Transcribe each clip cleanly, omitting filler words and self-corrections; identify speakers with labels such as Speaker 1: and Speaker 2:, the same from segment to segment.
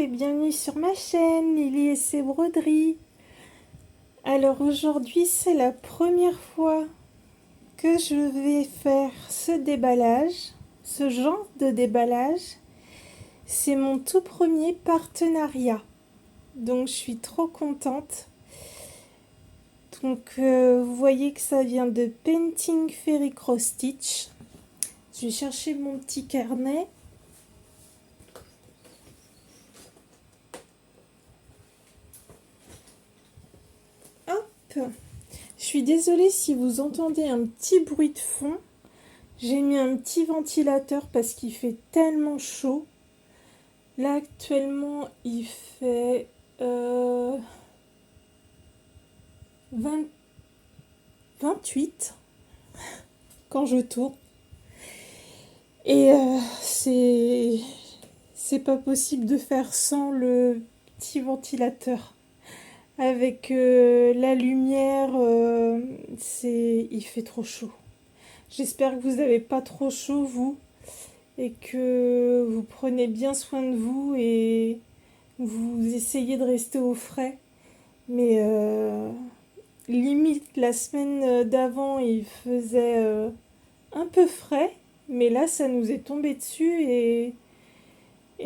Speaker 1: et bienvenue sur ma chaîne Lily et ses broderies. Alors aujourd'hui c'est la première fois que je vais faire ce déballage, ce genre de déballage. C'est mon tout premier partenariat, donc je suis trop contente. Donc vous voyez que ça vient de Painting Fairy Cross Stitch. Je vais chercher mon petit carnet. Je suis désolée si vous entendez un petit bruit de fond. J'ai mis un petit ventilateur parce qu'il fait tellement chaud. Là actuellement il fait 28 quand je tourne. Et c'est pas possible de faire sans le petit ventilateur. Avec la lumière, il fait trop chaud. J'espère que vous n'avez pas trop chaud, vous, et que vous prenez bien soin de vous et vous essayez de rester au frais. Mais limite, la semaine d'avant, il faisait un peu frais, mais là, ça nous est tombé dessus et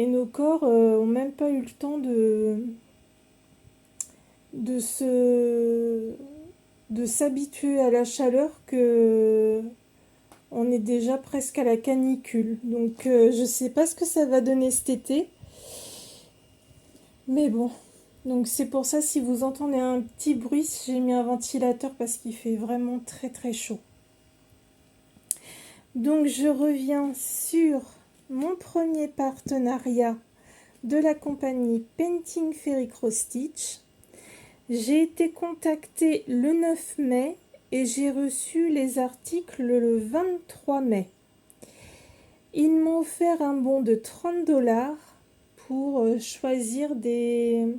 Speaker 1: nos corps ont même pas eu le temps de se de s'habituer à la chaleur que on est déjà presque à la canicule. Donc je sais pas ce que ça va donner cet été. Mais bon. Donc c'est pour ça, si vous entendez un petit bruit, j'ai mis un ventilateur parce qu'il fait vraiment très très chaud. Donc je reviens sur mon premier partenariat de la compagnie Painting Fairy Cross Stitch. J'ai été contactée le 9 mai et j'ai reçu les articles le 23 mai. Ils m'ont offert un bon de 30 $ pour choisir des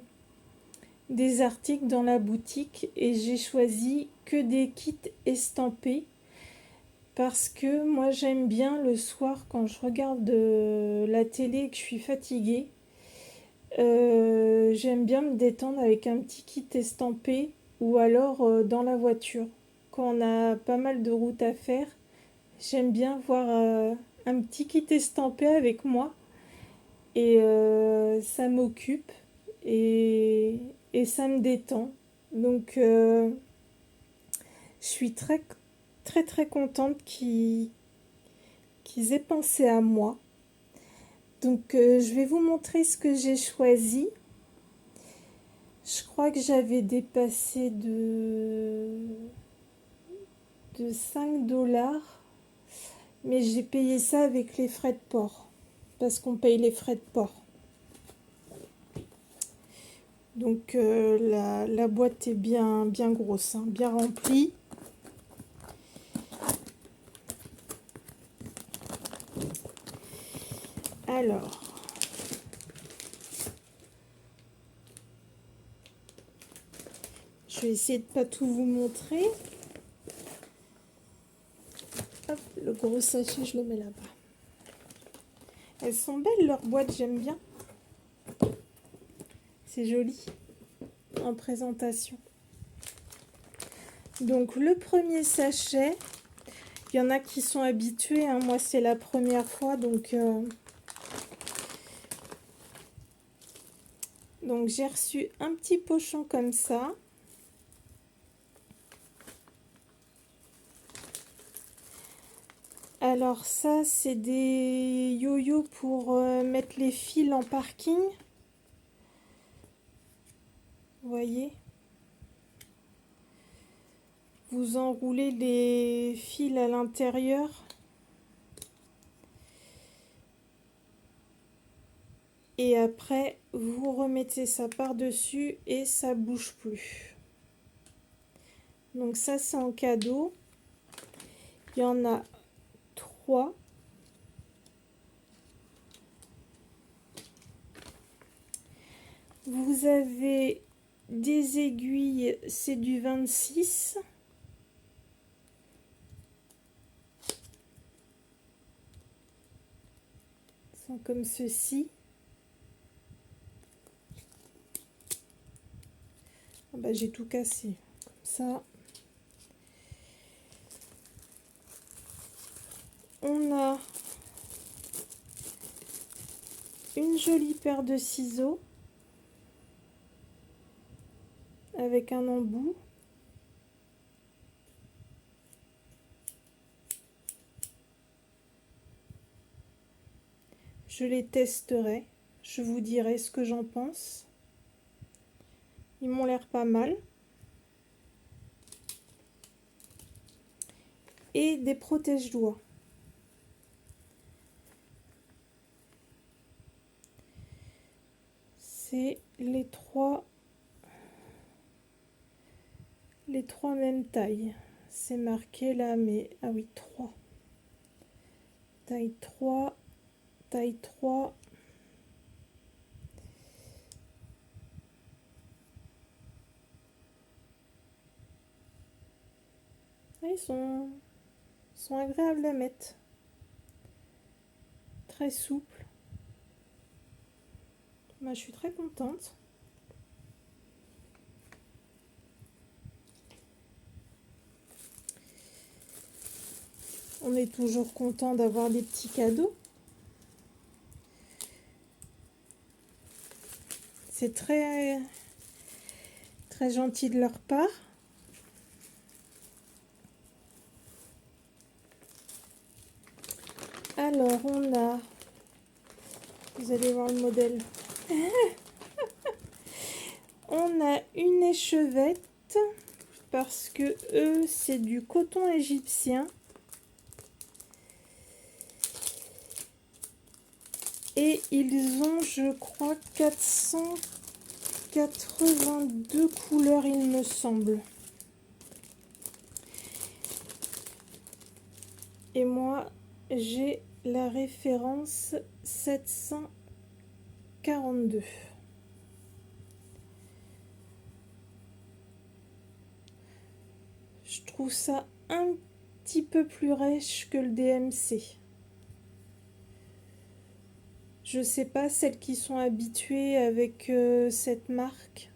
Speaker 1: articles dans la boutique et j'ai choisi que des kits estampés parce que moi j'aime bien le soir quand je regarde la télé et que je suis fatiguée. J'aime bien me détendre avec un petit kit estampé ou alors dans la voiture. Quand on a pas mal de routes à faire, j'aime bien voir un petit kit estampé avec moi et ça m'occupe et, et ça me détend. Donc je suis très très très contente qu'ils aient pensé à moi. Donc je vais vous montrer ce que j'ai choisi. Je crois que j'avais dépassé de 5 $, mais j'ai payé ça avec les frais de port, parce qu'on paye les frais de port. Donc la boîte est bien grosse, hein, bien remplie. Alors, je vais essayer de pas tout vous montrer. Hop, le gros sachet, je le mets là-bas. Elles sont belles, leurs boîtes, j'aime bien. C'est joli en présentation. Donc le premier sachet, il y en a qui sont habitués, hein, moi c'est la première fois, donc j'ai reçu un petit pochon comme ça. Alors ça, c'est des yo-yo pour mettre les fils en parking. Vous voyez? Vous enroulez les fils à l'intérieur. Et après, vous remettez ça par-dessus et ça bouge plus. Donc ça, c'est en cadeau. Il y en a 3. Vous avez des aiguilles, c'est du 26. Ils sont comme ceci. Bah, j'ai tout cassé. Comme ça. On a une jolie paire de ciseaux avec un embout. Je les testerai. Je vous dirai ce que j'en pense. Ils m'ont l'air pas mal. Et des protège-doigts. C'est les trois mêmes tailles. C'est marqué là, mais ah oui, 3. Taille 3, taille 3. Ah, ils sont agréables à mettre. Très souples. Moi, je suis très contente. On est toujours content d'avoir des petits cadeaux. C'est très, très gentil de leur part. Alors, on a... Vous allez voir le modèle. On a une échevette parce que eux, c'est du coton égyptien. Et ils ont, je crois, 482 couleurs, il me semble. Et moi, j'ai la référence 742. Je trouve ça un petit peu plus rêche que le DMC. Je sais pas, celles qui sont habituées avec cette marque.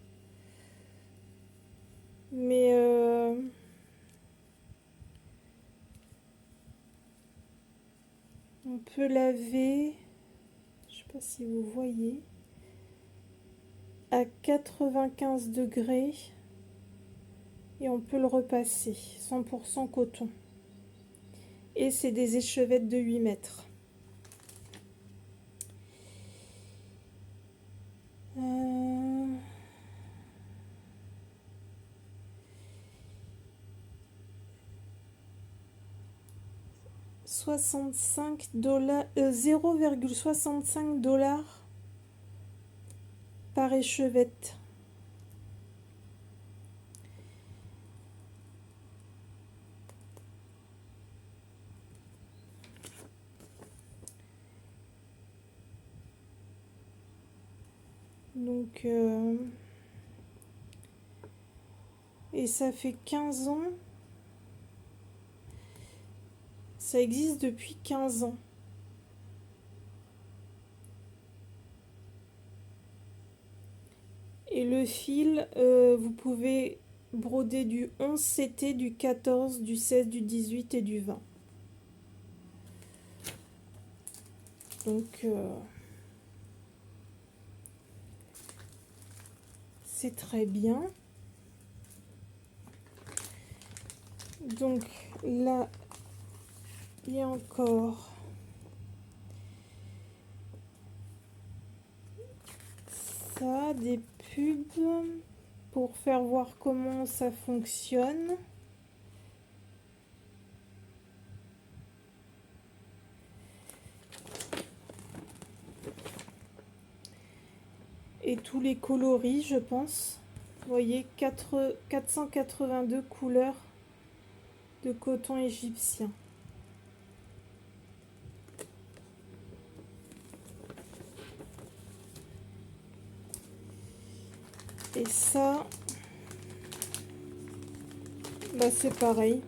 Speaker 1: Mais on peut laver, je sais pas si vous voyez, à 95 degrés et on peut le repasser, 100% coton. Et c'est des échevettes de 8 mètres. 65 dollars, 0,65 $ par échevette. Donc, et ça fait 15 ans. Ça existe depuis 15 ans. Et le fil, vous pouvez broder du 11 CT, du 14, du 16, du 18 et du 20. Donc, c'est très bien. Donc là, il y a encore ça, des pubs pour faire voir comment ça fonctionne. Et tous les coloris, je pense. Vous voyez, 482 couleurs de coton égyptien. Et ça, bah c'est pareil.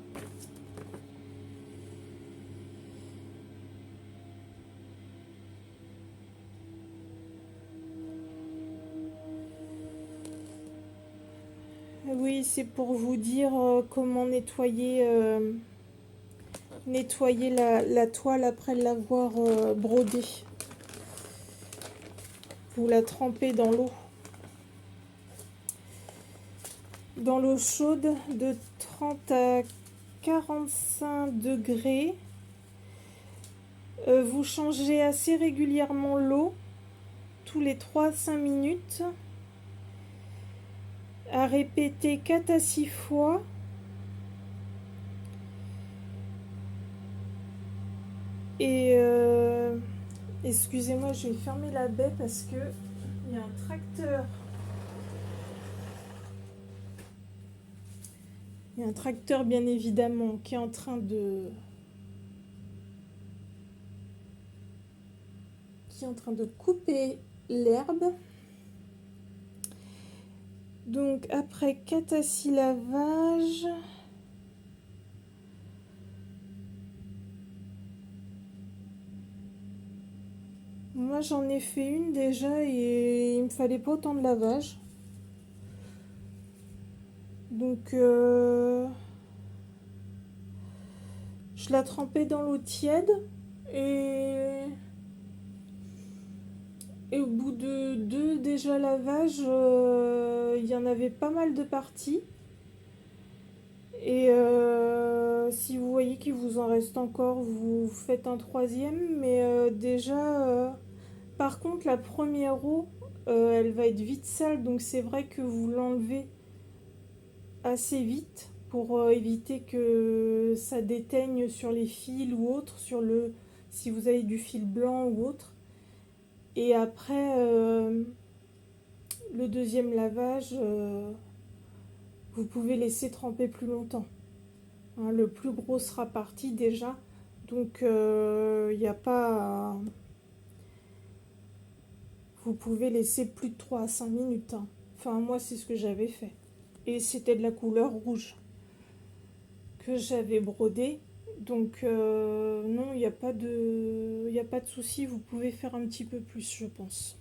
Speaker 1: Oui, c'est pour vous dire comment nettoyer la toile après l'avoir brodée. Vous la trempez dans l'eau chaude de 30 à 45 degrés. Vous changez assez régulièrement l'eau, tous les 3 à 5 minutes, à répéter 4 à 6 fois. Et excusez-moi, je vais fermer la baie parce que il y a un tracteur. Il y a un tracteur bien évidemment qui est en train de couper l'herbe. Donc après 4 à 6 lavages, moi j'en ai fait une déjà et il me fallait pas autant de lavage. Donc je la trempais dans l'eau tiède et au bout de 2 déjà lavages, il y en avait pas mal de parties. Et si vous voyez qu'il vous en reste encore, vous faites un troisième. Mais déjà, par contre, la première eau, elle va être vite sale. Donc c'est vrai que vous l'enlevez assez vite pour éviter que ça déteigne sur les fils ou autre, si vous avez du fil blanc ou autre. Et après, le deuxième lavage, vous pouvez laisser tremper plus longtemps. Hein, le plus gros sera parti déjà, donc il n'y a pas à... Vous pouvez laisser plus de 3 à 5 minutes. Hein. Enfin, moi, c'est ce que j'avais fait. Et c'était de la couleur rouge que j'avais brodé. Donc, non, il n'y a pas de souci. Vous pouvez faire un petit peu plus, je pense.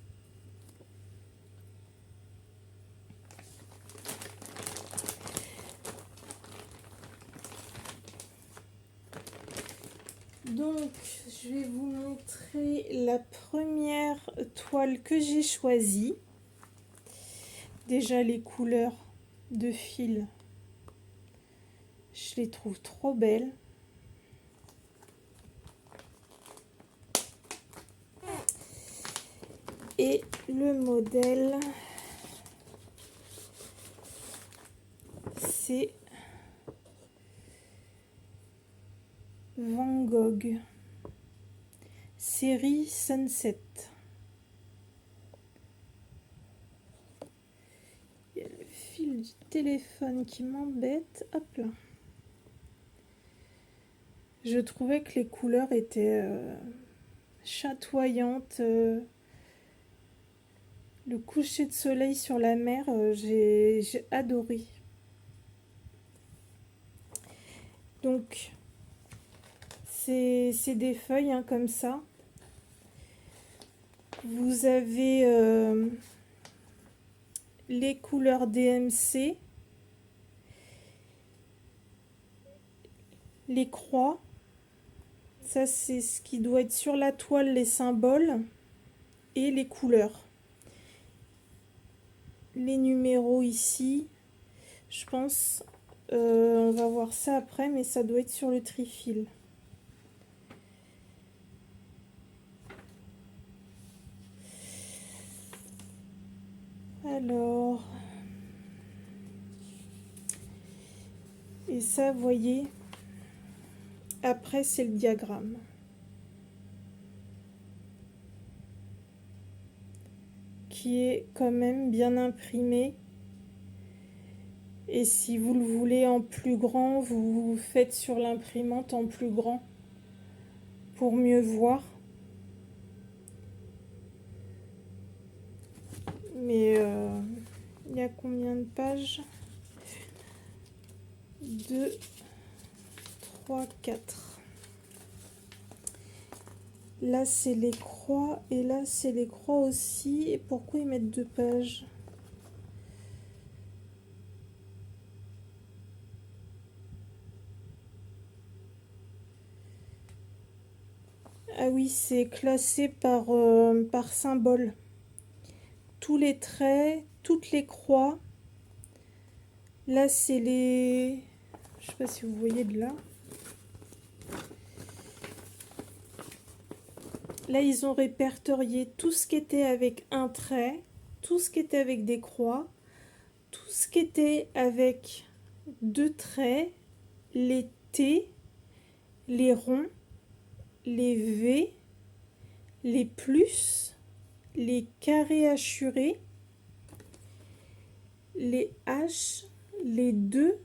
Speaker 1: Donc, je vais vous montrer la première toile que j'ai choisie. Déjà, les couleurs de fil, je les trouve trop belles. Et le modèle, c'est Van Gogh, série Sunset. Il y a le fil du téléphone qui m'embête. Hop là. Je trouvais que les couleurs étaient chatoyantes. Le coucher de soleil sur la mer, j'ai adoré. Donc, c'est des feuilles hein, comme ça. Vous avez les couleurs DMC, les croix. Ça, c'est ce qui doit être sur la toile, les symboles et les couleurs. Les numéros ici, je pense, on va voir ça après, mais ça doit être sur le trifil. Alors, et ça, vous voyez, après c'est le diagramme. Qui est quand même bien imprimé. Et si vous le voulez en plus grand, vous faites sur l'imprimante en plus grand pour mieux voir. Mais il y a combien de pages? 2, 3, 4. Là, c'est les croix et là, c'est les croix aussi. Et pourquoi ils mettent 2 pages? Ah oui, c'est classé par symbole. Tous les traits, toutes les croix. Là, c'est les... Je sais pas si vous voyez de là. Là, ils ont répertorié tout ce qui était avec un trait, tout ce qui était avec des croix, tout ce qui était avec deux traits, les T, les ronds, les V, les plus, les carrés hachurés, les H, les 2,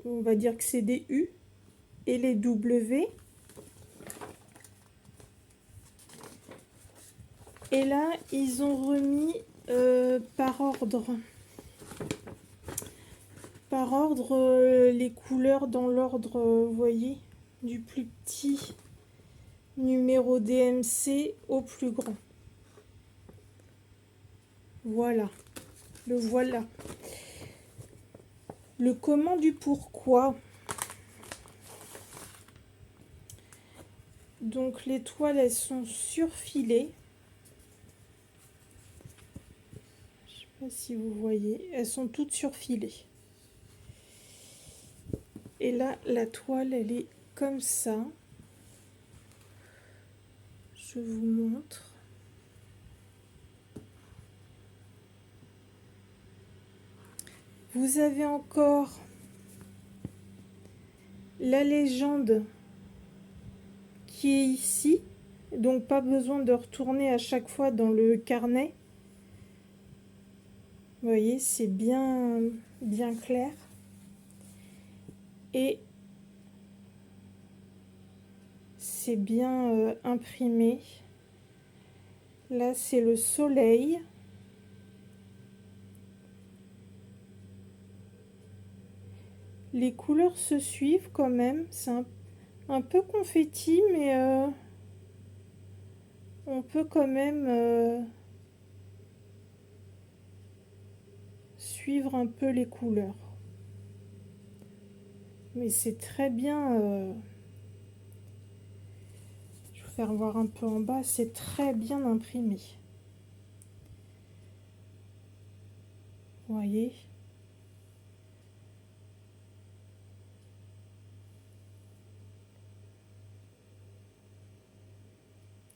Speaker 1: on va dire que c'est des U, et les W. Et là, ils ont remis par ordre. Par ordre, les couleurs dans l'ordre, vous voyez, du plus petit numéro DMC au plus grand. Voilà, le voilà. Le comment du pourquoi. Donc les toiles, elles sont surfilées. Je sais pas si vous voyez, elles sont toutes surfilées. Et là, la toile, elle est comme ça. Je vous montre. Vous avez encore la légende qui est ici. Donc pas besoin de retourner à chaque fois dans le carnet. Vous voyez, c'est bien clair. Et c'est bien imprimé. Là, c'est le soleil. Les couleurs se suivent quand même. C'est un peu confetti, mais on peut quand même suivre un peu les couleurs. Mais c'est très bien. Je vais vous faire voir un peu en bas. C'est très bien imprimé. Vous voyez ?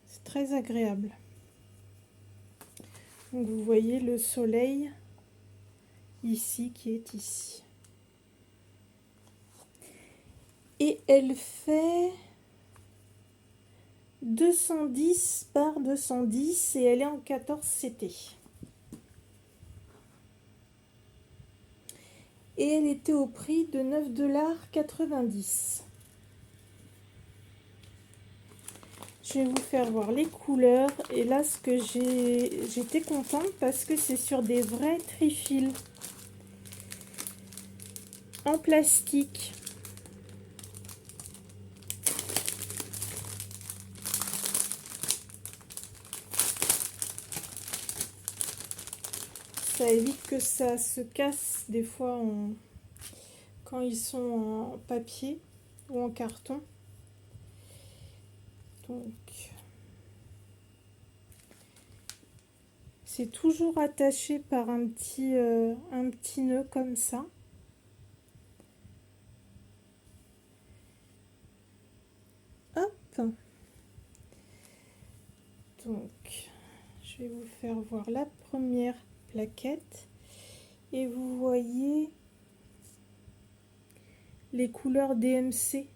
Speaker 1: C'est très agréable. Donc vous voyez le soleil ici qui est ici. Et elle fait 210 par 210 et elle est en 14 CT. Et elle était au prix de 9,90 $. Je vais vous faire voir les couleurs. Et là, ce que j'étais contente parce que c'est sur des vrais trifils en plastique. Ça évite que ça se casse des fois quand ils sont en papier ou en carton. Donc, c'est toujours attaché par un petit nœud comme ça. Hop. Donc, je vais vous faire voir la première plaquette. Et vous voyez les couleurs DMC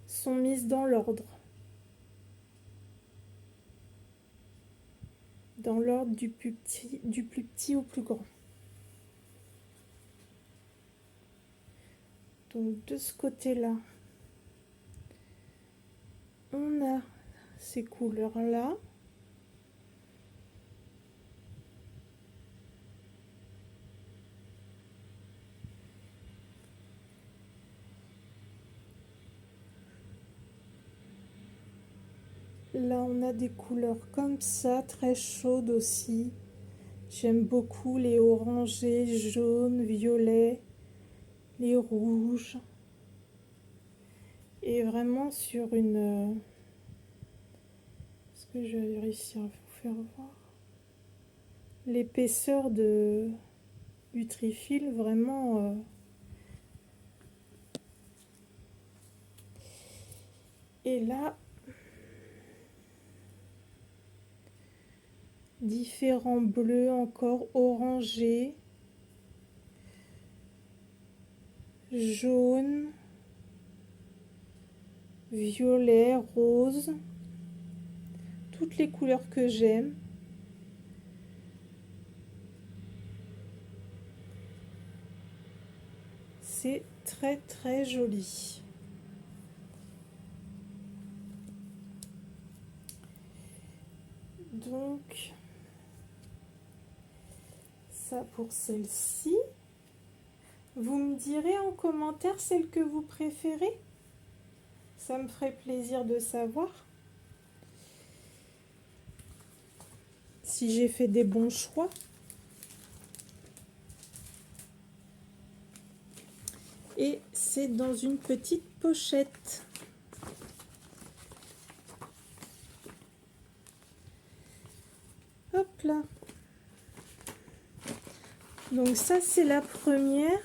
Speaker 1: sont mises dans l'ordre. Dans l'ordre du plus petit au plus grand. Donc de ce côté-là, on a ces couleurs-là. Là, on a des couleurs comme ça, très chaudes aussi. J'aime beaucoup les orangés, jaunes, violets, les rouges. est vraiment sur une... Est-ce que je vais réussir à vous faire voir l'épaisseur du trifil, vraiment... Et là, différents bleus encore, orangés, jaune, violet, rose, toutes les couleurs que j'aime. C'est très très joli. Donc, ça pour celle-ci. Vous me direz en commentaire celle que vous préférez. Ça me ferait plaisir de savoir si j'ai fait des bons choix. Et c'est dans une petite pochette. Hop là. Donc ça c'est la première.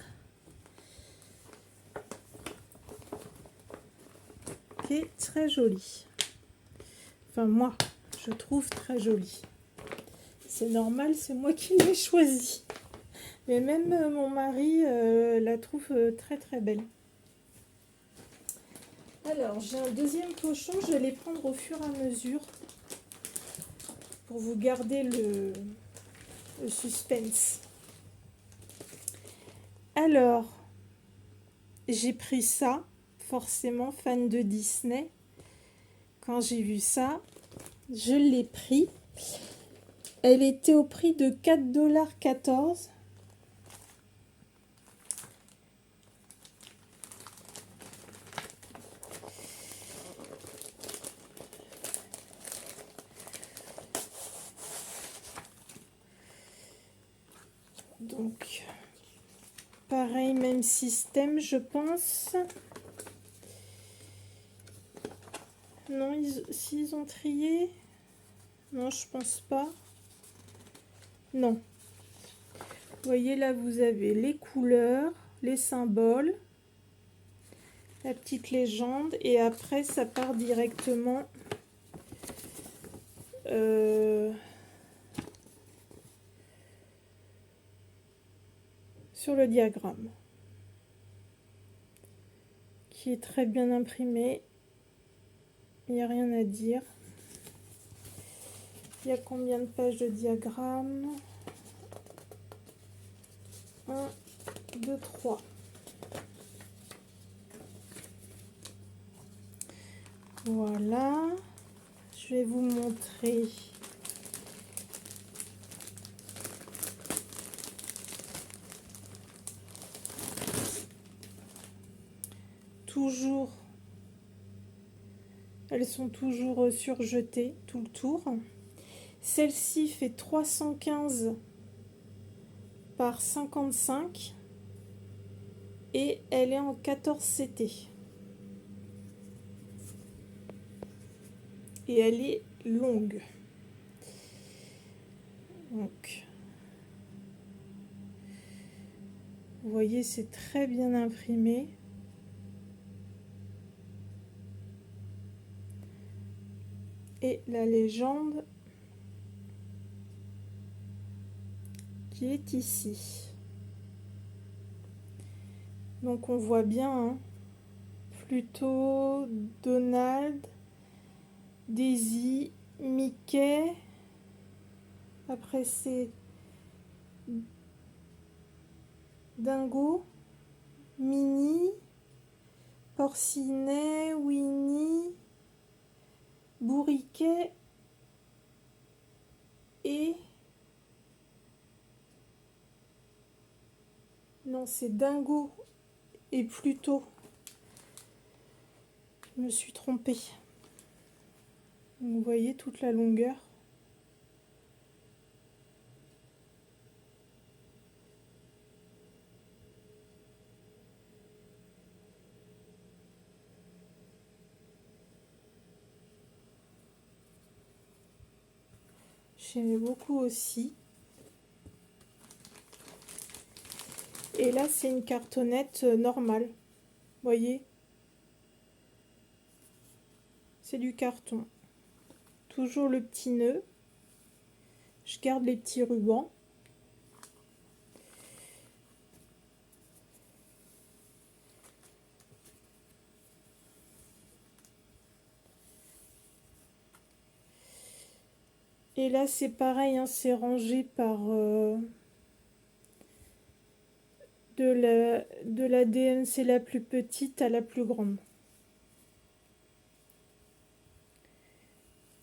Speaker 1: Qui est très jolie. Enfin moi, je trouve très jolie. C'est normal, c'est moi qui l'ai choisie. Mais même mon mari la trouve très très belle. Alors, j'ai un deuxième pochon, je vais les prendre au fur et à mesure pour vous garder le suspense. Alors, j'ai pris ça, forcément fan de Disney. Quand j'ai vu ça, je l'ai pris. Elle était au prix de 4,14 $. Donc, pareil, même système, je pense. Non, s'ils ont trié. Non, je pense pas. Non. Vous voyez, là, vous avez les couleurs, les symboles, la petite légende. Et après, ça part directement sur le diagramme, qui est très bien imprimé. Il n'y a rien à dire. Il y a combien de pages de diagramme? 1, 2, 3. Voilà. Je vais vous montrer toujours. Elles sont toujours surjetées tout le tour. Celle-ci fait 315 par 55 et elle est en 14 CT. Et elle est longue. Donc, vous voyez, c'est très bien imprimé. Et la légende qui est ici. Donc on voit bien, hein, Pluto, Donald, Daisy, Mickey. Après c'est Dingo, Minnie, Porcinet, Winnie, Bourriquet et... Non, c'est Dingo et Pluto. Je me suis trompée. Vous voyez toute la longueur. j'aimais beaucoup aussi. Et là, c'est une cartonnette normale. Vous voyez? C'est du carton. Toujours le petit nœud. Je garde les petits rubans. Et là, c'est pareil, hein, c'est rangé par de la DMC la plus petite à la plus grande.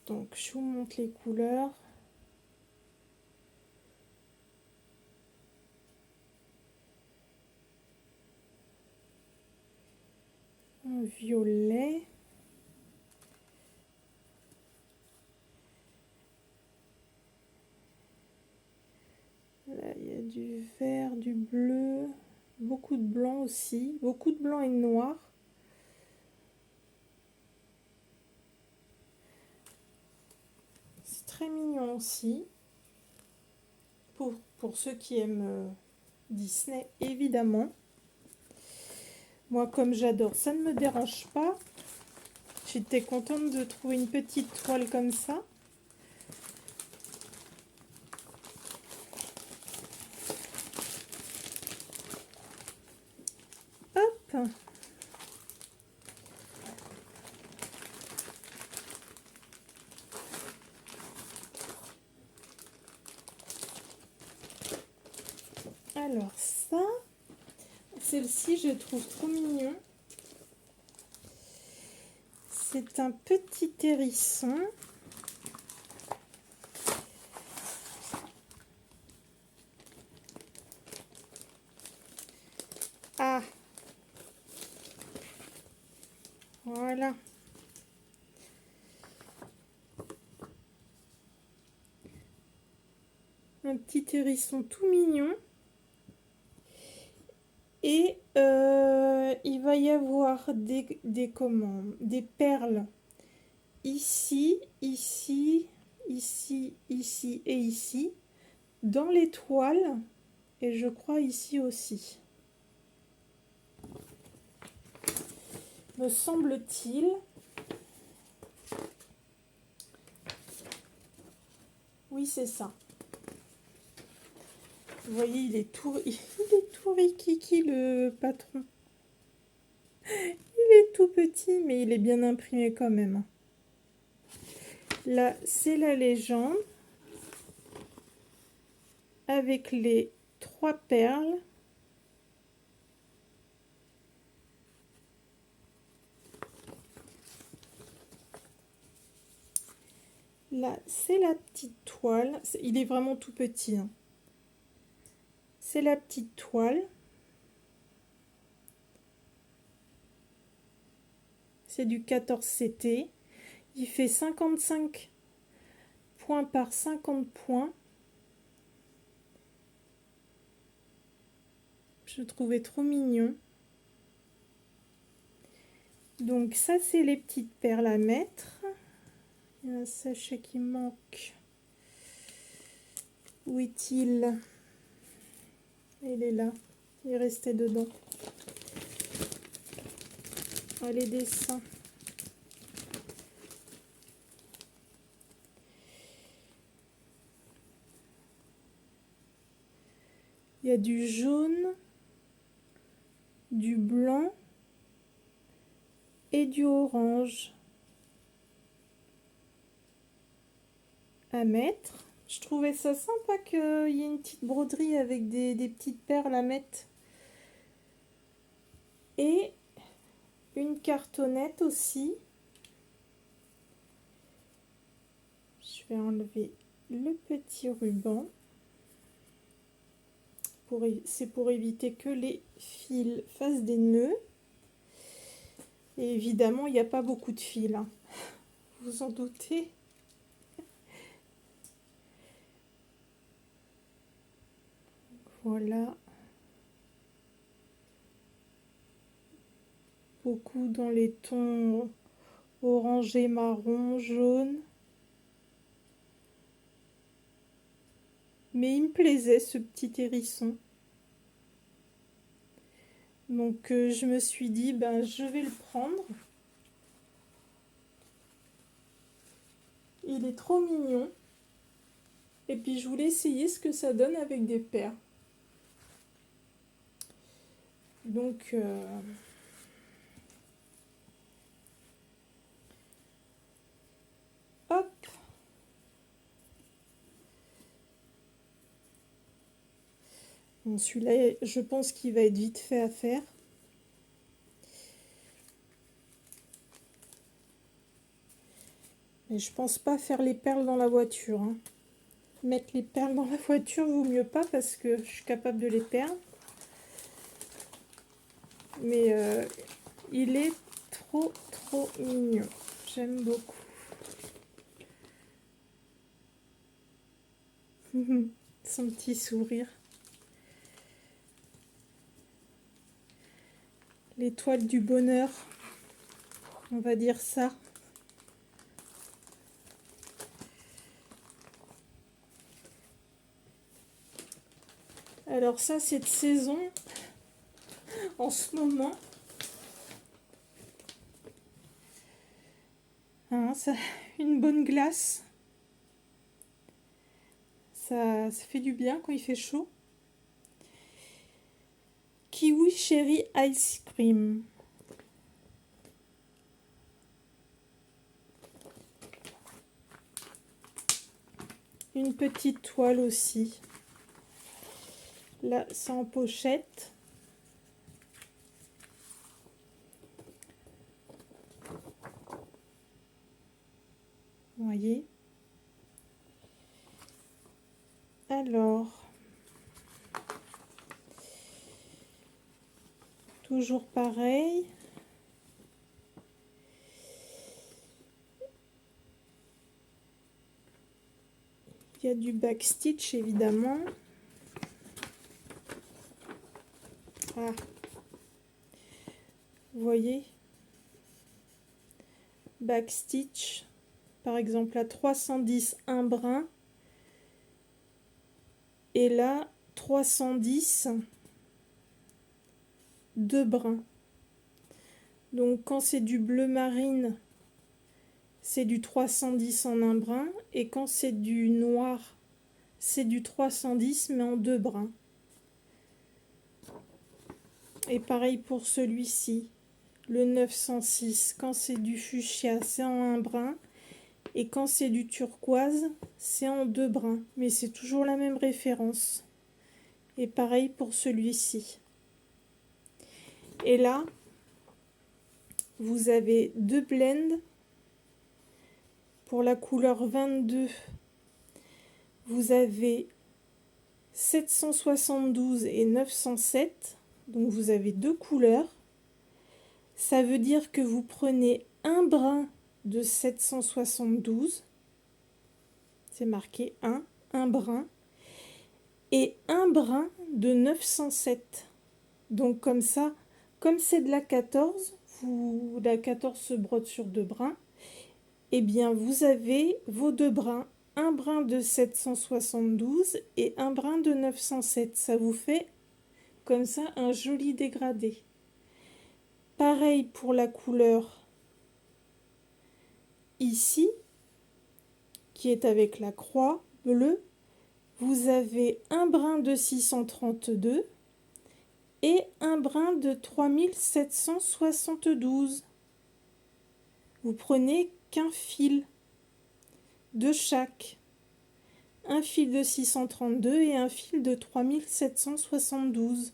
Speaker 1: Donc, je vous montre les couleurs. Un violet. Là, il y a du vert, du bleu, beaucoup de blanc aussi, beaucoup de blanc et de noir. C'est très mignon aussi, pour ceux qui aiment Disney, évidemment. Moi, comme j'adore, ça ne me dérange pas. J'étais contente de trouver une petite toile comme ça. Hop! Alors ça, celle-ci, je trouve trop mignon. C'est un petit hérisson. Ah! Voilà. Un petit hérisson tout mignon. Et il va y avoir des perles ici, ici, ici, ici et ici, dans les toiles, et je crois ici aussi. Me semble-t-il. Oui, c'est ça. Vous voyez, il est tout rikiki, le patron. Il est tout petit, mais il est bien imprimé quand même. Là, c'est la légende avec les 3 perles. Là, c'est la petite toile. Il est vraiment tout petit, hein. C'est la petite toile. C'est du 14 CT. Il fait 55 points par 50 points. Je trouvais trop mignon. Donc ça, c'est les petites perles à mettre. Il y a un sachet qui manque. Où est-il? Il est là. Il restait dedans. Ah, les dessins. Il y a du jaune, du blanc et du orange à mettre. Je trouvais ça sympa qu'il y ait une petite broderie avec des petites perles à mettre. Et une cartonnette aussi. Je vais enlever le petit ruban. C'est pour éviter que les fils fassent des nœuds. Et évidemment, il n'y a pas beaucoup de fils, hein. Vous en doutez. Voilà. Beaucoup dans les tons orangé, marron, jaune. Mais il me plaisait ce petit hérisson. Donc je me suis dit, ben, je vais le prendre. Il est trop mignon. Et puis je voulais essayer ce que ça donne avec des perles. Donc hop. Bon, celui-là, je pense qu'il va être vite fait à faire. Mais je pense pas faire les perles dans la voiture, hein. Mettre les perles dans la voiture vaut mieux pas parce que je suis capable de les perdre. Mais il est trop mignon. J'aime beaucoup. Son petit sourire. L'étoile du bonheur. On va dire ça. Alors ça, cette saison, en ce moment, hein, ça, une bonne glace, ça fait du bien quand il fait chaud. Kiwi Cherry Ice Cream. Une petite toile aussi. Là, c'est en pochette. Vous voyez. Alors, toujours pareil. Il y a du backstitch évidemment. Ah. Vous voyez, backstitch, par exemple à 310 un brin, et là 310 deux brins. Donc quand c'est du bleu marine, c'est du 310 en un brin, et quand c'est du noir, c'est du 310 mais en deux brins. Et pareil pour celui-ci, le 906, quand c'est du fuchsia, c'est en un brin, et quand c'est du turquoise, c'est en deux brins, mais c'est toujours la même référence. Et pareil pour celui-ci. Et là, vous avez deux blends. Pour la couleur 22, vous avez 772 et 907. Donc vous avez deux couleurs. Ça veut dire que vous prenez un brin de 772. C'est marqué un brin. Et un brin de 907. Donc comme ça, comme c'est de la 14, la 14 se brode sur deux brins, et bien vous avez vos deux brins, un brin de 772 et un brin de 907. Ça vous fait comme ça un joli dégradé. Pareil pour la couleur ici, qui est avec la croix bleue. Vous avez un brin de 632 et un brin de 3772. Vous prenez qu'un fil de chaque. Un fil de 632 et un fil de 3772.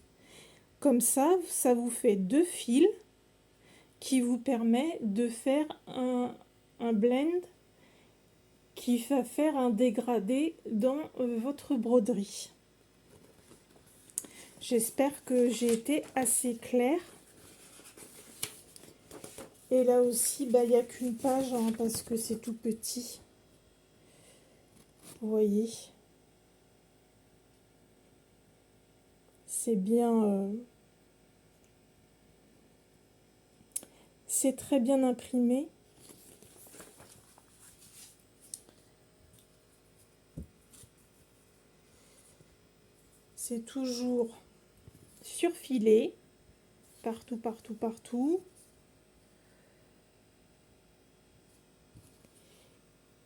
Speaker 1: Comme ça, ça vous fait deux fils qui vous permet de faire un blend qui va faire un dégradé dans votre broderie. J'espère que j'ai été assez claire. Et là aussi, il n'y a qu'une page hein, parce que c'est tout petit. Vous voyez. C'est bien... c'est très bien imprimé. c'est toujours surfilé, partout, partout, partout.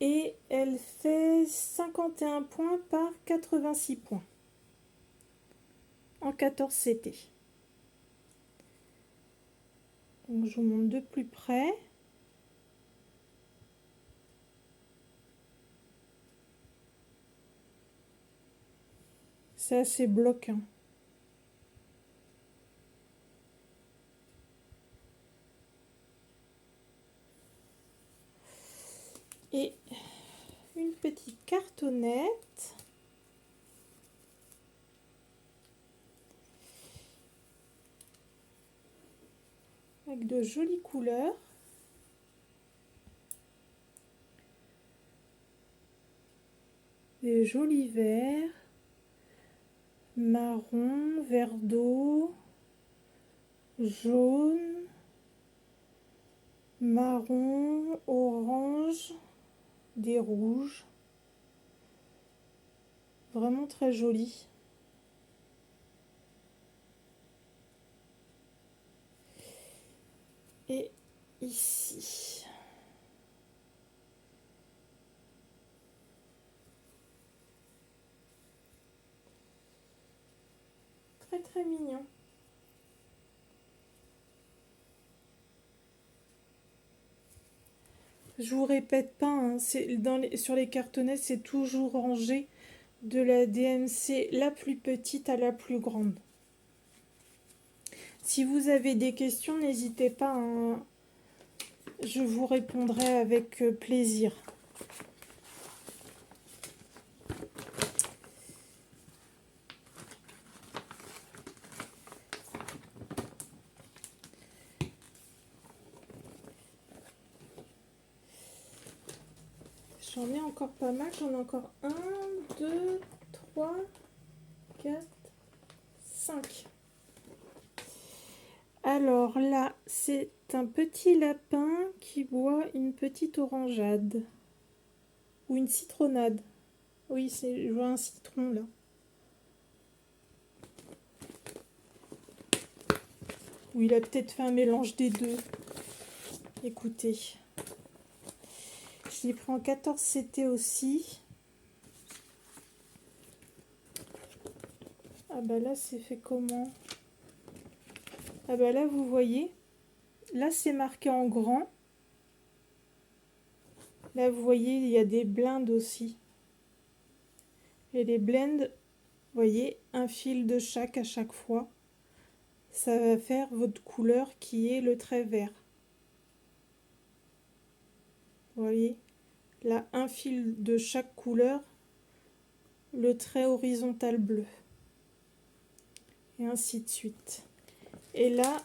Speaker 1: Et elle fait 51 points par 86 points en 14 CT. Donc je vous montre de plus près. C'est assez bloquant. Et une petite cartonnette. Avec de jolies couleurs. Des jolis verts. Marron, vert d'eau, jaune, marron, orange, des rouges. Vraiment très joli. Et ici. Très très mignon. Je vous répète pas, hein, sur les cartonnettes, c'est toujours rangé de la DMC la plus petite à la plus grande. Si vous avez des questions, n'hésitez pas, hein, je vous répondrai avec plaisir. J'en ai encore pas mal, j'en ai encore 1, 2, 3, 4, 5. Alors là, c'est un petit lapin qui boit une petite orangeade. Ou une citronnade. Oui, je vois un citron là. Ou il a peut-être fait un mélange des deux. Écoutez. Je l'ai pris en 14 CT aussi. Ah bah là, c'est fait comment? Ah bah là, vous voyez. Là, c'est marqué en grand. Là, vous voyez, il y a des blindes aussi. Et les blends, vous voyez, un fil de chaque à chaque fois. Ça va faire votre couleur qui est le trait vert. Vous voyez, là, un fil de chaque couleur, le trait horizontal bleu. Et ainsi de suite. Et là,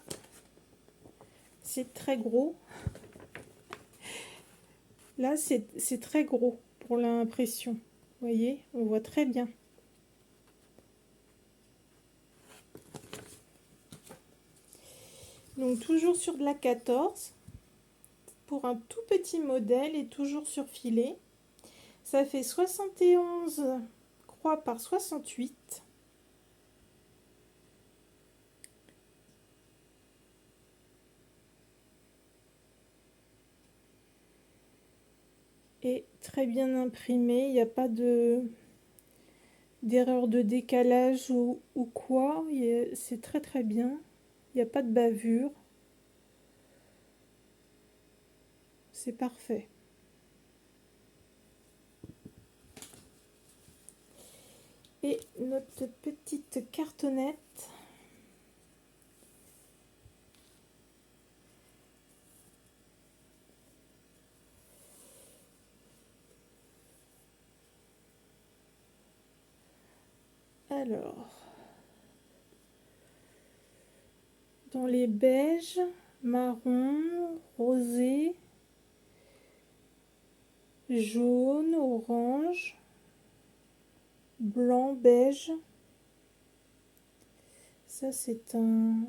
Speaker 1: c'est très gros. Là, c'est très gros pour l'impression. Vous voyez, on voit très bien. Donc, toujours sur de la 14. Pour un tout petit modèle et toujours sur filet. Ça fait 71 croix par 68. Et très bien imprimé, il n'y a pas d'erreur de décalage ou quoi, c'est très très bien, il n'y a pas de bavure, c'est parfait. Et notre petite cartonnette. Alors, dans les beiges, marron, rosé, jaune, orange, blanc, beige. Ça, c'est un...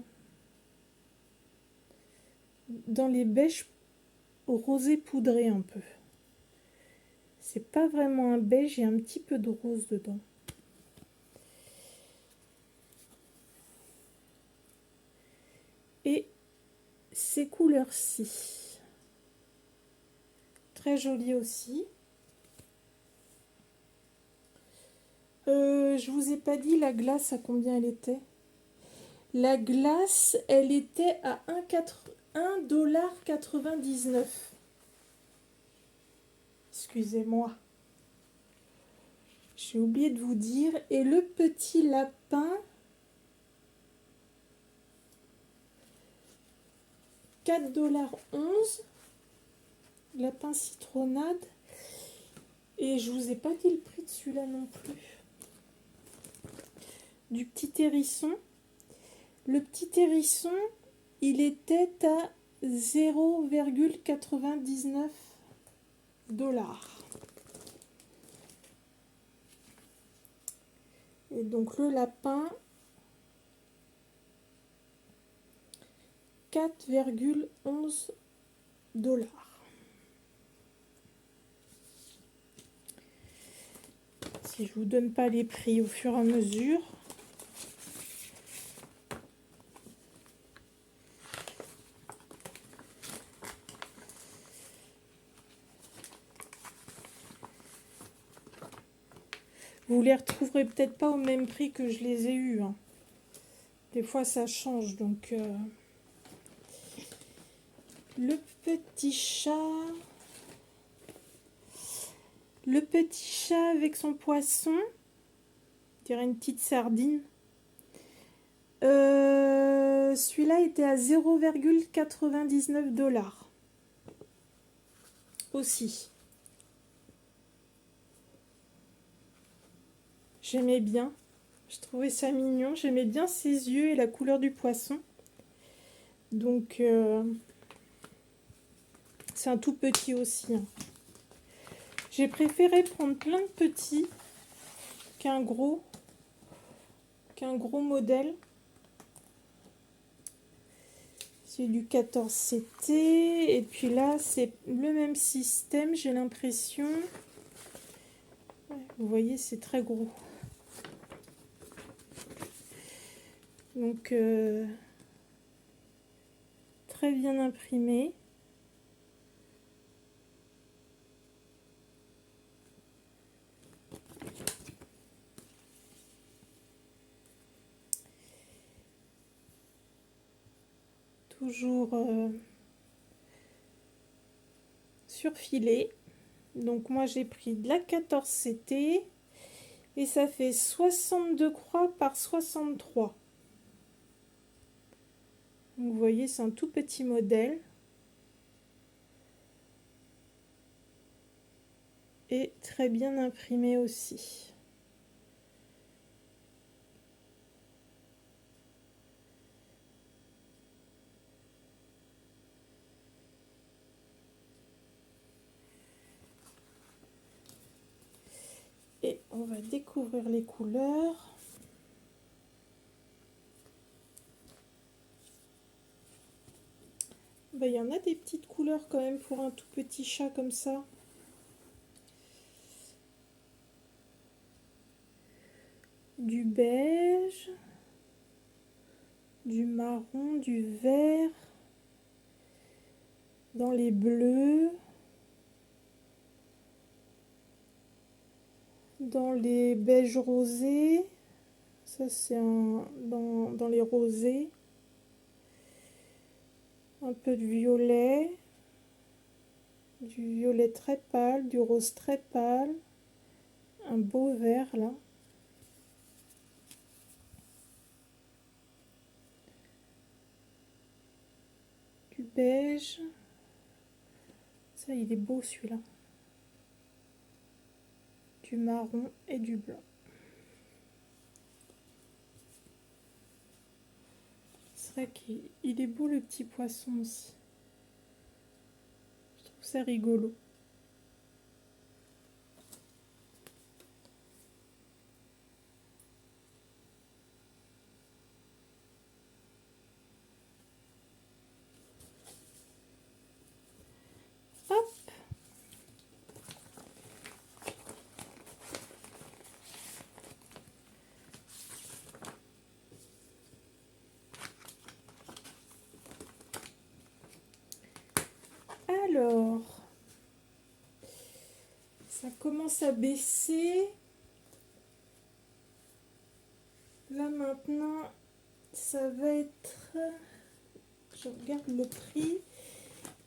Speaker 1: Dans les beiges rosé poudré un peu. C'est pas vraiment un beige, il y a un petit peu de rose dedans. ces couleurs-ci. Très jolie aussi. Je vous ai pas dit la glace à combien elle était. La glace, elle était à 1,99 $. Excusez-moi. J'ai oublié de vous dire. Et le petit lapin, 4,11 $. Lapin citronnade. Et je vous ai pas dit le prix de celui-là non plus. Du petit hérisson. Le petit hérisson, il était à 0,99 $. Et donc le lapin, 4,11 $. Si je vous donne pas les prix au fur et à mesure. Vous les retrouverez peut-être pas au même prix que je les ai eus. Hein. Des fois ça change, donc le petit chat. Le petit chat avec son poisson. Je dirais une petite sardine. Celui-là était à 0,99 $. Aussi. J'aimais bien. Je trouvais ça mignon. J'aimais bien ses yeux et la couleur du poisson. Donc, c'est un tout petit aussi. Hein. J'ai préféré prendre plein de petits qu'un gros modèle. C'est du 14 CT. Et puis là, c'est le même système, j'ai l'impression. Ouais, vous voyez, c'est très gros. Donc, très bien imprimé. Toujours surfilé. Donc moi j'ai pris de la 14 CT et ça fait 62 croix par 63. Donc, vous voyez, c'est un tout petit modèle. Et très bien imprimé aussi. Et on va découvrir les couleurs. Ben, il y en a des petites couleurs quand même pour un tout petit chat comme ça. Du beige, du marron, du vert, dans les bleus, dans les beiges rosés, ça c'est dans les rosés, un peu de violet, du violet très pâle, du rose très pâle, un beau vert là. Du beige, ça il est beau celui-là. Du marron et du blanc. C'est vrai qu'il est beau le petit poisson aussi. Je trouve ça rigolo. Hop. Alors, ça commence à baisser. Là maintenant, ça va être, je regarde le prix,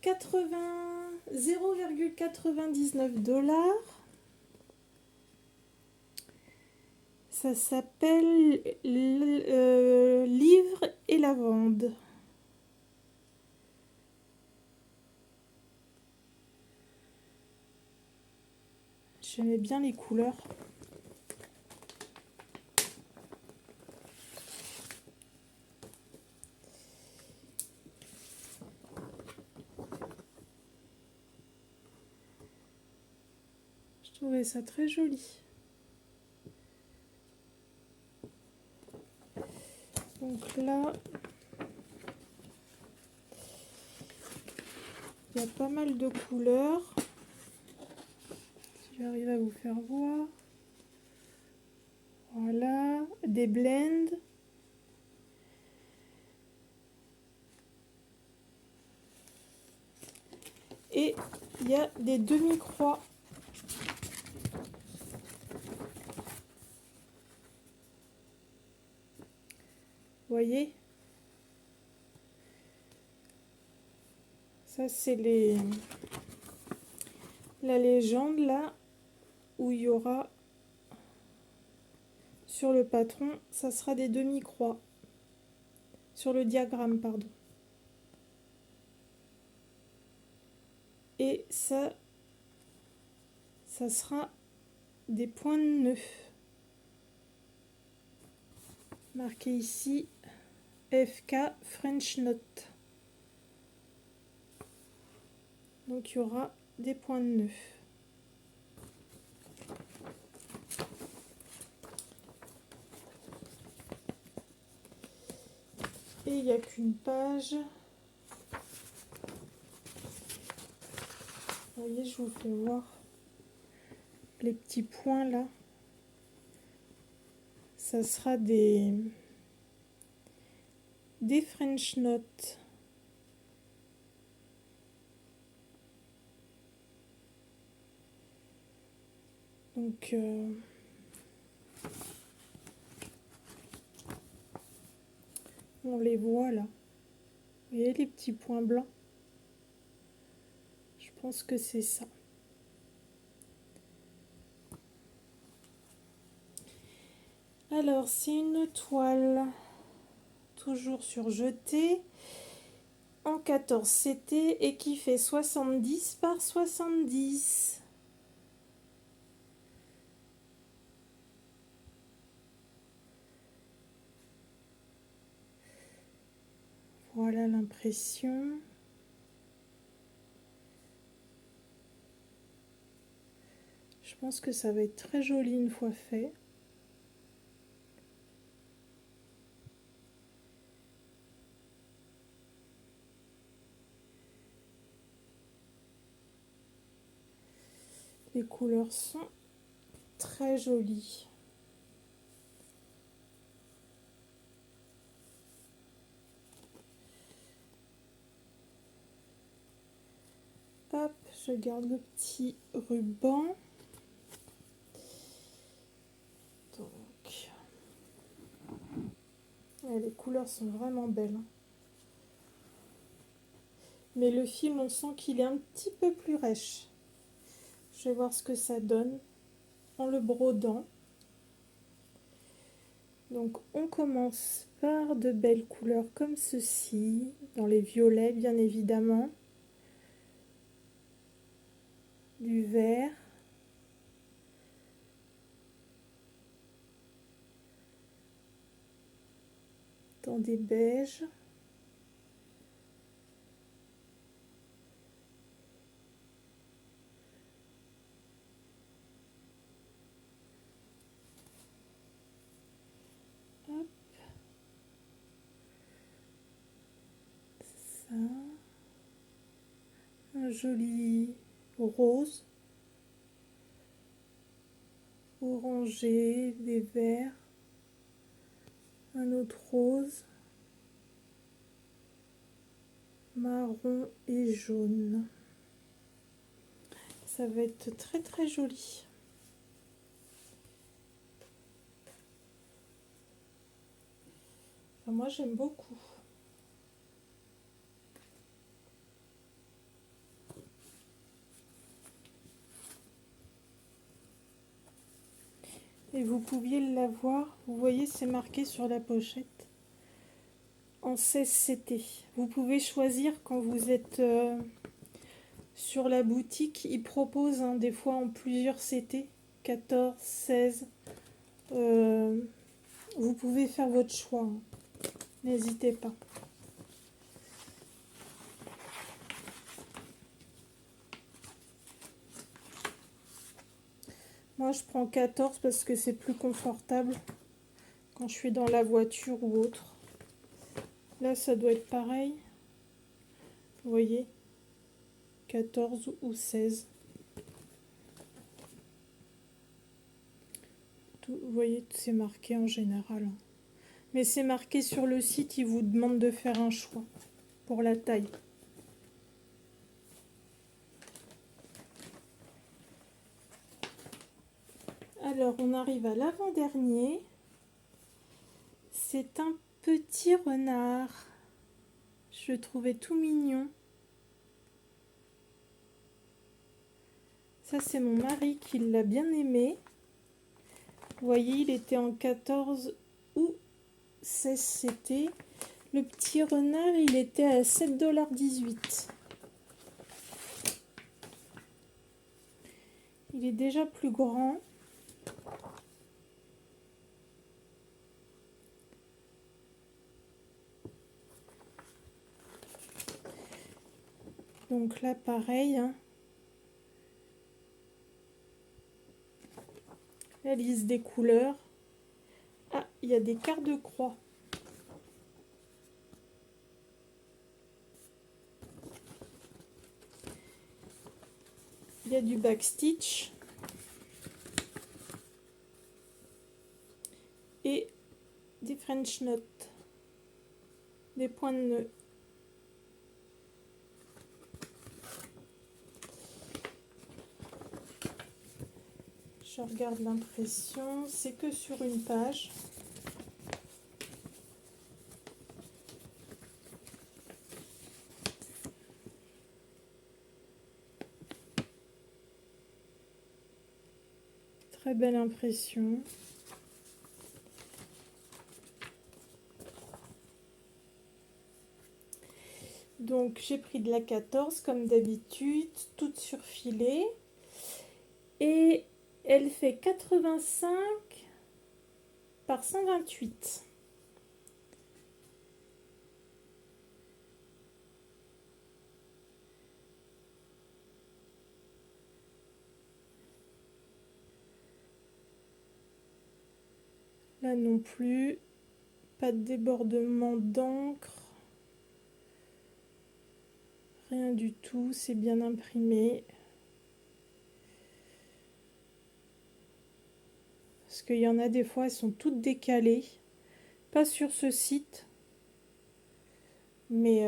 Speaker 1: 0,99 $. Ça s'appelle Livre et lavande. J'aimais bien les couleurs. Je trouvais ça très joli. Donc là, il y a pas mal de couleurs. Si j'arrive à vous faire voir. Voilà, des blends. Et il y a des demi-croix. Vous voyez? Ça, c'est la légende là, où il y aura sur le patron, ça sera des demi-croix. Sur le diagramme, pardon. Et ça sera des points de nœud. Marqué ici FK French Note. Donc il y aura des points de nœud. Et il n'y a qu'une page. Vous voyez, je vous fais voir les petits points là. Ça sera des French Notes. Donc on les voit là. Vous voyez les petits points blancs? Je pense que c'est ça. Alors, c'est une toile toujours sur jeté en 14 CT et qui fait 70 par 70. Voilà l'impression. Je pense que ça va être très joli une fois fait. Les couleurs sont très jolies. Hop, je garde le petit ruban. Donc, ouais, les couleurs sont vraiment belles. Mais le fil, on sent qu'il est un petit peu plus rêche. Je vais voir ce que ça donne en le brodant. Donc on commence par de belles couleurs comme ceci, dans les violets bien évidemment, du vert, dans des beiges, hop, ça, un joli rose, orangé, des verts, un autre rose, marron et jaune. Ça va être très très joli. Enfin, moi j'aime beaucoup. Et vous pouviez l'avoir, vous voyez c'est marqué sur la pochette en 16CT. Vous pouvez choisir quand vous êtes sur la boutique, ils proposent des fois en plusieurs CT, 14, 16. Vous pouvez faire votre choix, hein. N'hésitez pas. Moi je prends 14 parce que c'est plus confortable quand je suis dans la voiture ou autre. Là ça doit être pareil. Vous voyez, 14 ou 16. Vous voyez, c'est marqué en général. Mais c'est marqué sur le site, ils vous demandent de faire un choix pour la taille. Alors, on arrive à l'avant-dernier. C'est un petit renard. Je le trouvais tout mignon. Ça, c'est mon mari qui l'a bien aimé. Vous voyez, il était en 14 ou 16 CT. Le petit renard, il était à 7,18 $. Il est déjà plus grand. Donc là, pareil, hein. La liste des couleurs. Ah, il y a des quarts de croix. Il y a du backstitch. Et des French notes. Des points de nœud. Je regarde l'impression. C'est que sur une page. Très belle impression. Donc j'ai pris de la 14 comme d'habitude, toute surfilée. Et elle fait 85 par 128. Là non plus, pas de débordement d'encre. Rien du tout, c'est bien imprimé. Parce qu'il y en a des fois, elles sont toutes décalées. Pas sur ce site. Mais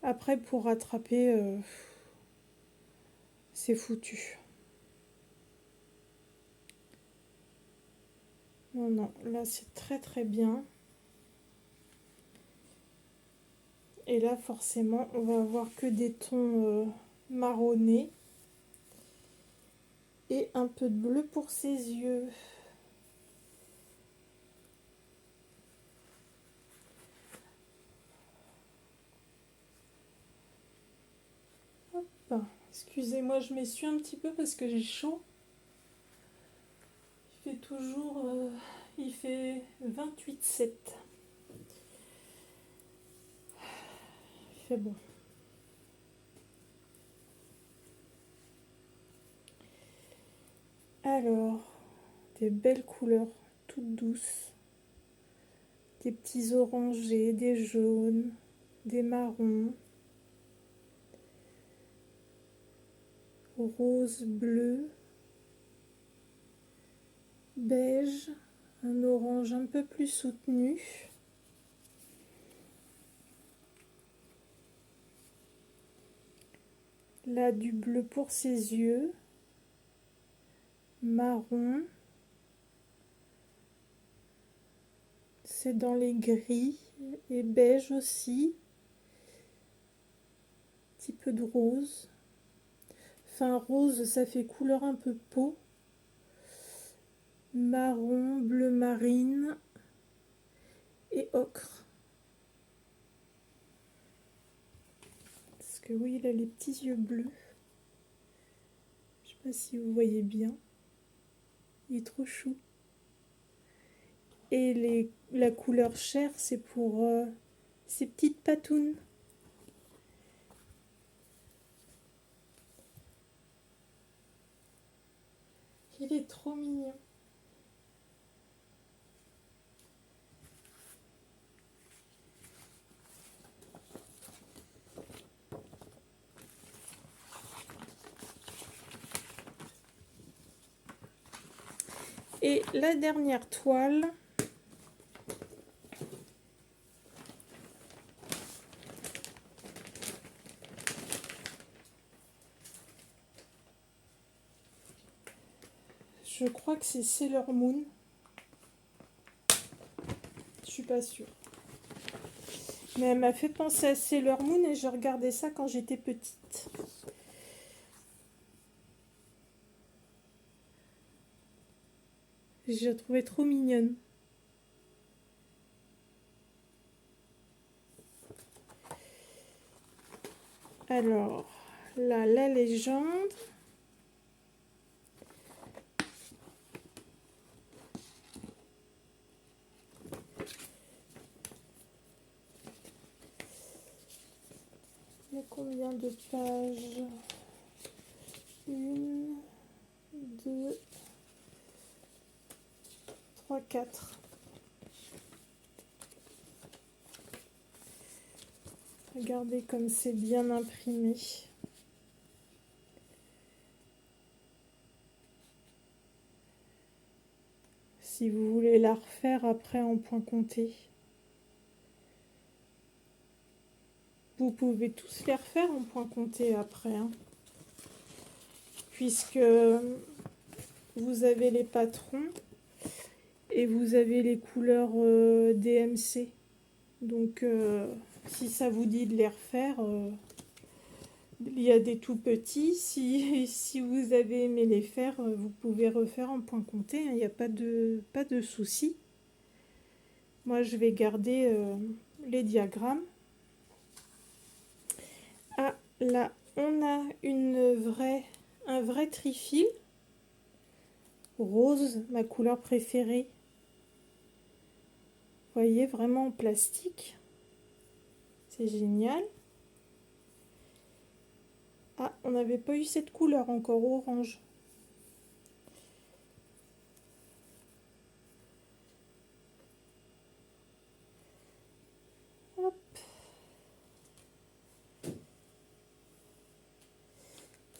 Speaker 1: après, pour rattraper, c'est foutu. Non, non, là c'est très très bien. Et là, forcément, on va avoir que des tons marronnés. Et un peu de bleu pour ses yeux. Hop. Excusez-moi, je m'essuie un petit peu parce que j'ai chaud. Il fait toujours... il fait 28,7. Il fait bon. Alors, des belles couleurs, toutes douces. Des petits orangés, des jaunes, des marrons, rose, bleu, beige, un orange un peu plus soutenu. Là, du bleu pour ses yeux, marron, c'est dans les gris et beige aussi, un petit peu de rose. Enfin, rose, ça fait couleur un peu peau. Marron, bleu marine et ocre. Parce que oui, il a les petits yeux bleus. Je sais pas si vous voyez bien. Il est trop chou. Et la couleur chair, c'est pour ces petites patounes. Il est trop mignon. Et la dernière toile, je crois que c'est Sailor Moon. Je suis pas sûre. Mais elle m'a fait penser à Sailor Moon et je regardais ça quand j'étais petite. Je la trouvais trop mignonne. Alors, là, la légende. Il y a combien de pages? 1, 2, 3, 4. Regardez comme c'est bien imprimé. Si vous voulez la refaire après en point compté, vous pouvez tous les refaire en point compté après, hein, puisque vous avez les patrons et vous avez les couleurs DMC. Donc si ça vous dit de les refaire, il y a des tout petits. Si vous avez aimé les faire, vous pouvez refaire en point compté, hein, il n'y a pas de souci. Moi je vais garder les diagrammes. Ah là on a un vrai trifil rose, ma couleur préférée. Vous voyez, vraiment en plastique. C'est génial. Ah, on n'avait pas eu cette couleur encore, orange. Hop.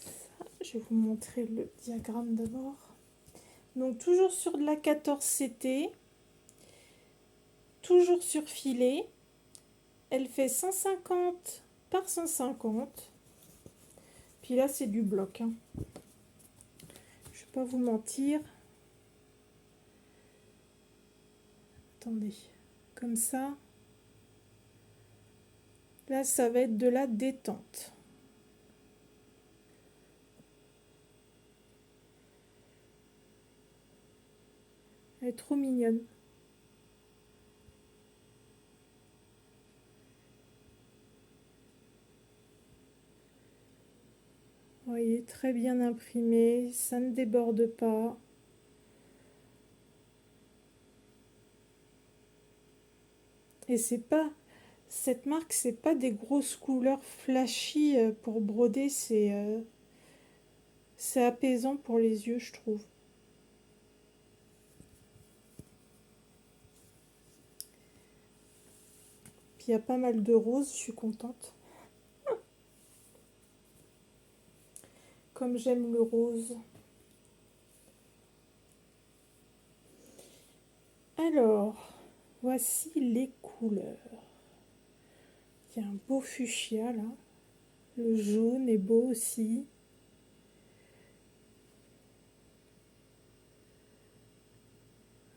Speaker 1: Ça, je vais vous montrer le diagramme d'abord. Donc toujours sur de la 14 CT, toujours sur filet. Elle fait 150 par 150. Puis là, c'est du bloc, hein. Je vais pas vous mentir. Attendez, comme ça. Là, ça va être de la détente. Elle est trop mignonne. Vous voyez, très bien imprimé, ça ne déborde pas. Et cette marque, c'est pas des grosses couleurs flashy pour broder, c'est apaisant pour les yeux, je trouve. Puis il y a pas mal de roses, je suis contente. Comme j'aime le rose. Alors, voici les couleurs. Il y a un beau fuchsia là. Le jaune est beau aussi.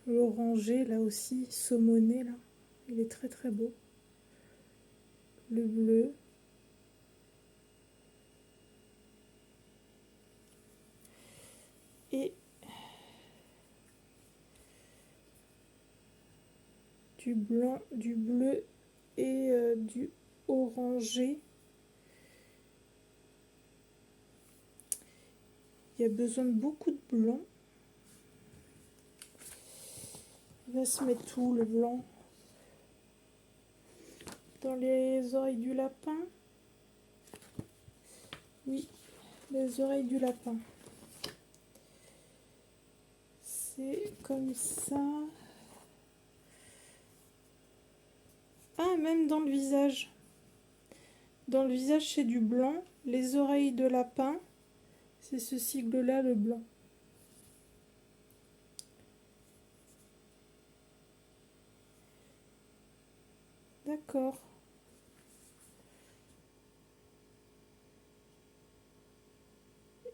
Speaker 1: L'orangé là aussi, saumoné là, il est très très beau. Le bleu. Et du blanc, du bleu et du orangé. Il y a besoin de beaucoup de blanc. Il va se mettre tout le blanc dans les oreilles du lapin. Oui, les oreilles du lapin. C'est comme ça. Ah, même dans le visage. Dans le visage, c'est du blanc. Les oreilles de lapin, c'est ce sigle-là, le blanc. D'accord.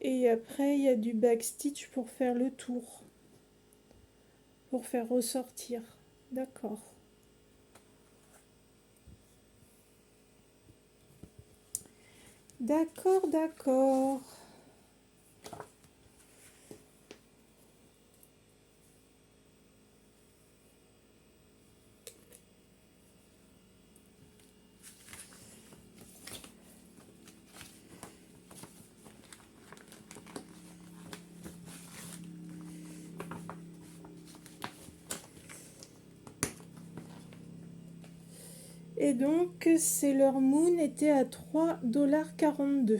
Speaker 1: Et après, il y a du backstitch pour faire le tour. Pour faire ressortir. D'accord. D'accord, d'accord. Et donc, Sailor Moon était à 3,42 $.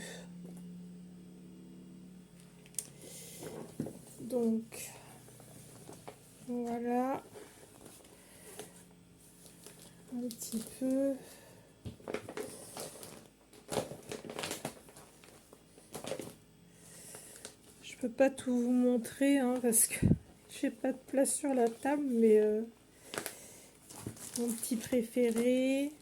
Speaker 1: Donc, voilà. Un petit peu. Je peux pas tout vous montrer hein, parce que j'ai pas de place sur la table, mais mon petit préféré.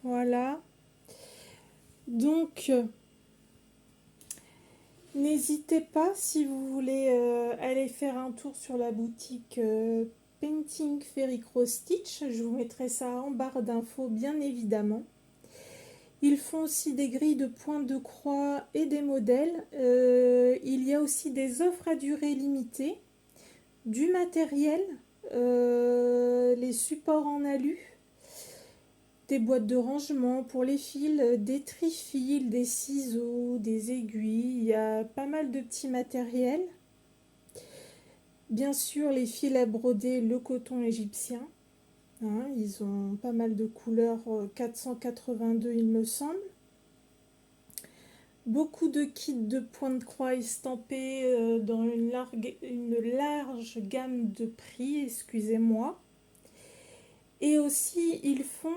Speaker 1: Voilà. Donc, n'hésitez pas si vous voulez aller faire un tour sur la boutique Painting Fairy Cross Stitch. Je vous mettrai ça en barre d'infos, bien évidemment. Ils font aussi des grilles de pointe de croix et des modèles. Il y a aussi des offres à durée limitée, du matériel, les supports en alu, des boîtes de rangement pour les fils, des tri-fils, des ciseaux, des aiguilles. Il y a pas mal de petits matériels. Bien sûr, les fils à broder, le coton égyptien. Hein, ils ont pas mal de couleurs, 482 il me semble. Beaucoup de kits de points de croix estampés dans une large gamme de prix, excusez-moi. Et aussi, ils font,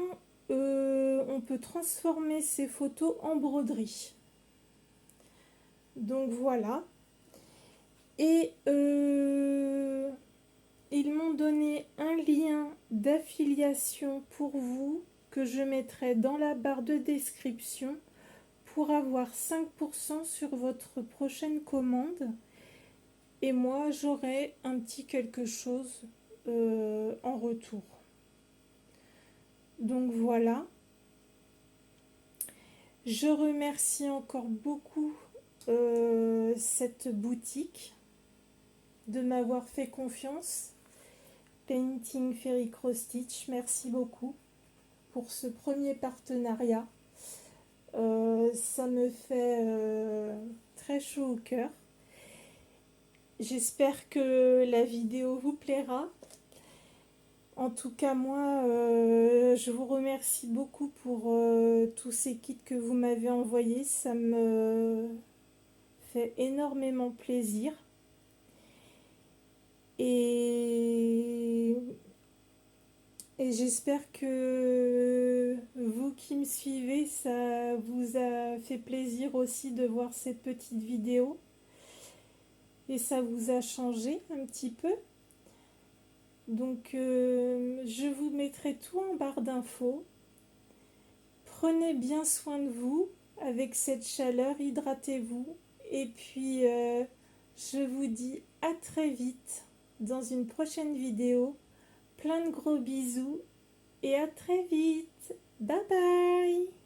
Speaker 1: on peut transformer ces photos en broderie. Donc voilà. Et ils m'ont donné un lien d'affiliation pour vous que je mettrai dans la barre de description pour avoir 5% sur votre prochaine commande. Et moi, j'aurai un petit quelque chose en retour. Donc voilà. Je remercie encore beaucoup cette boutique de m'avoir fait confiance. Painting Fairy Cross Stitch, merci beaucoup pour ce premier partenariat. Ça me fait très chaud au cœur. J'espère que la vidéo vous plaira. En tout cas, moi, je vous remercie beaucoup pour tous ces kits que vous m'avez envoyés. Ça me fait énormément plaisir. Et j'espère que vous qui me suivez, ça vous a fait plaisir aussi de voir cette petite vidéo. Et ça vous a changé un petit peu. Donc, je vous mettrai tout en barre d'infos. Prenez bien soin de vous avec cette chaleur, hydratez-vous. Et puis, je vous dis à très vite dans une prochaine vidéo. Plein de gros bisous et à très vite. Bye bye!